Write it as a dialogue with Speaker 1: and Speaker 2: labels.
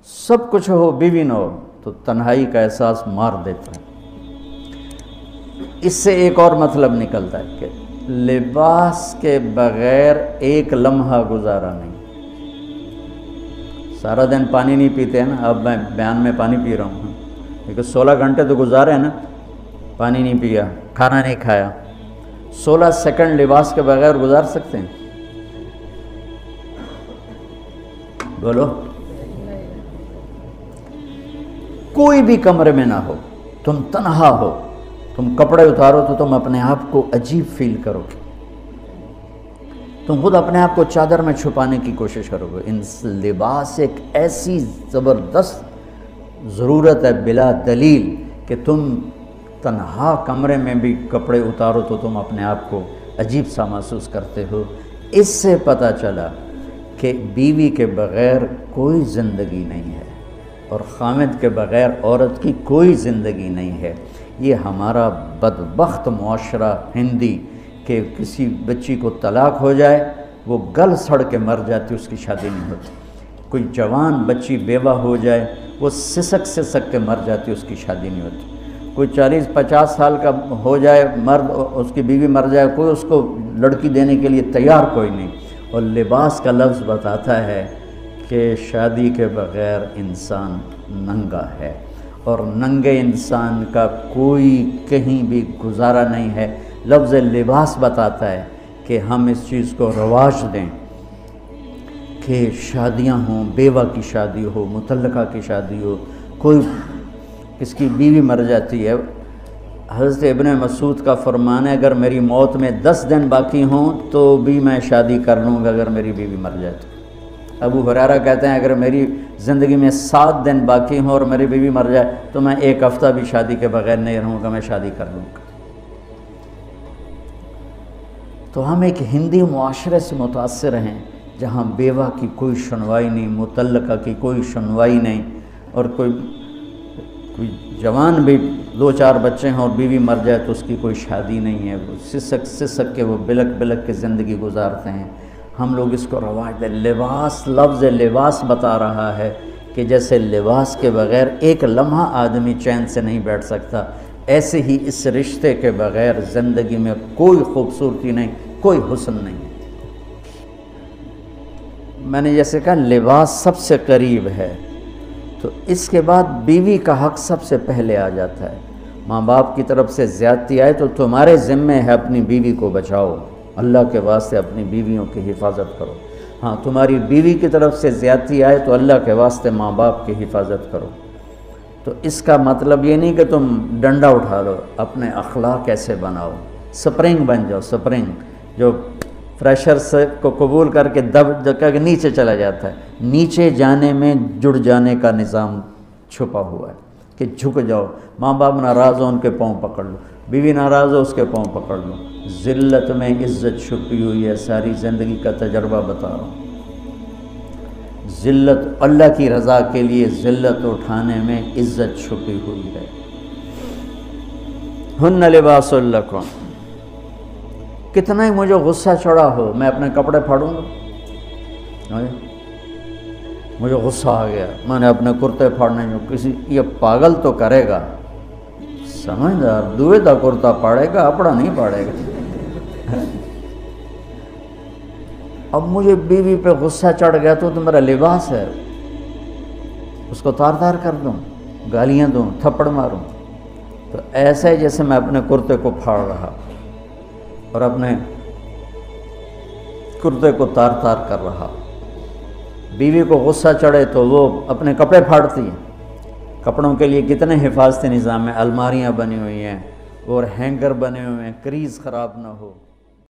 Speaker 1: سب کچھ ہو بیوی نہ ہو تو تنہائی کا احساس مار دیتا ہے۔ اس سے ایک اور مطلب نکلتا ہے کہ لباس کے بغیر ایک لمحہ گزارا نہیں۔ سارا دن پانی نہیں پیتے ہیں نا، اب میں بیان میں پانی پی رہا ہوں، لیکن 16 گھنٹے تو گزارے ہیں نا، پانی نہیں پیا، کھانا نہیں کھایا، 16 سیکنڈ لباس کے بغیر گزار سکتے ہیں؟ بولو۔ کوئی بھی کمرے میں نہ ہو، تم تنہا ہو، تم کپڑے اتارو تو تم اپنے آپ کو عجیب فیل کرو گے، تم خود اپنے آپ کو چادر میں چھپانے کی کوشش کرو گے۔ ان لباس ایک ایسی زبردست ضرورت ہے بلا دلیل کہ تم تنہا کمرے میں بھی کپڑے اتارو تو تم اپنے آپ کو عجیب سا محسوس کرتے ہو۔ اس سے پتہ چلا کہ بیوی کے بغیر کوئی زندگی نہیں ہے اور خامد کے بغیر عورت کی کوئی زندگی نہیں ہے۔ یہ ہمارا بدبخت معاشرہ ہندی کہ کسی بچی کو طلاق ہو جائے وہ گل سڑ کے مر جاتی، اس کی شادی نہیں ہوتی۔ کوئی جوان بچی بیوہ ہو جائے وہ سسک کے مر جاتی، اس کی شادی نہیں ہوتی۔ کوئی 40-50 سال کا ہو جائے مرد، اس کی بیوی مر جائے، کوئی اس کو لڑکی دینے کے لیے تیار کوئی نہیں۔ اور لباس کا لفظ بتاتا ہے کہ شادی کے بغیر انسان ننگا ہے، اور ننگے انسان کا کوئی کہیں بھی گزارا نہیں ہے۔ لفظ لباس بتاتا ہے کہ ہم اس چیز کو رواج دیں کہ شادیاں ہوں، بیوہ کی شادی ہو، مطلقہ کی شادی ہو، کوئی کس کی بیوی مر جاتی ہے۔ حضرت ابن مسعود کا فرمان ہے اگر میری موت میں 10 دن باقی ہوں تو بھی میں شادی کر لوں گا اگر میری بیوی مر جائے تو۔ ابو ہریرہ کہتے ہیں اگر میری زندگی میں 7 دن باقی ہوں اور میری بیوی مر جائے تو میں 1 ہفتہ بھی شادی کے بغیر نہیں رہوں گا، میں شادی کر لوں گا۔ تو ہم ایک ہندی معاشرے سے متاثر ہیں جہاں بیوہ کی کوئی سنوائی نہیں، مطلقہ کی کوئی سنوائی نہیں، اور کوئی جوان بھی 2-4 بچے ہیں اور بیوی مر جائے تو اس کی کوئی شادی نہیں ہے، وہ سسک کے وہ بلک کے زندگی گزارتے ہیں۔ ہم لوگ اس کو رواج دیں۔ لباس، لفظ لباس بتا رہا ہے کہ جیسے لباس کے بغیر ایک لمحہ آدمی چین سے نہیں بیٹھ سکتا، ایسے ہی اس رشتے کے بغیر زندگی میں کوئی خوبصورتی نہیں، کوئی حسن نہیں ہے۔ میں نے جیسے کہا لباس سب سے قریب ہے، تو اس کے بعد بیوی کا حق سب سے پہلے آ جاتا ہے۔ ماں باپ کی طرف سے زیادتی آئے تو تمہارے ذمے ہے اپنی بیوی کو بچاؤ، اللہ کے واسطے اپنی بیویوں کی حفاظت کرو۔ ہاں تمہاری بیوی کی طرف سے زیادتی آئے تو اللہ کے واسطے ماں باپ کی حفاظت کرو۔ تو اس کا مطلب یہ نہیں کہ تم ڈنڈا اٹھا لو، اپنے اخلاق کیسے بناؤ، سپرنگ بن جاؤ، سپرنگ جو فریشر سے کو قبول کر کے دب کر کے نیچے چلا جاتا ہے۔ نیچے جانے میں جڑ جانے کا نظام چھپا ہوا ہے کہ جھک جاؤ، ماں باپ ناراض ہو ان کے پاؤں پکڑ لو، بیوی ناراض ہو اس کے پاؤں پکڑ لو۔ ذلت میں عزت چھپی ہوئی ہے، ساری زندگی کا تجربہ بتا رہا ہوں۔ ذلت، اللہ کی رضا کے لیے ذلت اٹھانے میں عزت چھپی ہوئی ہے۔ ہن لباس لکم، کتنا ہی مجھے غصہ چڑھا ہو میں اپنے کپڑے پھاڑوں گا، مجھے غصہ آ گیا میں نے اپنے کرتے پھاڑنے جو کسی یہ پاگل تو کرے گا، سمجھدار دوئے دا کرتا پاڑے گا، اپنا نہیں پاڑے گا۔ اب مجھے بیوی پہ غصہ چڑھ گیا تو میرا لباس ہے، اس کو تار تار کر دوں، گالیاں دوں، تھپڑ ماروں، تو ایسے جیسے میں اپنے کرتے کو پھاڑ رہا اور اپنے کرتے کو تار تار کر رہا۔ بیوی کو غصہ چڑھے تو وہ اپنے کپڑے پھاڑتی ہیں۔ کپڑوں کے لیے کتنے حفاظتی نظام ہیں، الماریاں بنی ہوئی ہیں اور ہینگر بنے ہوئے ہیں، کریز خراب نہ ہو۔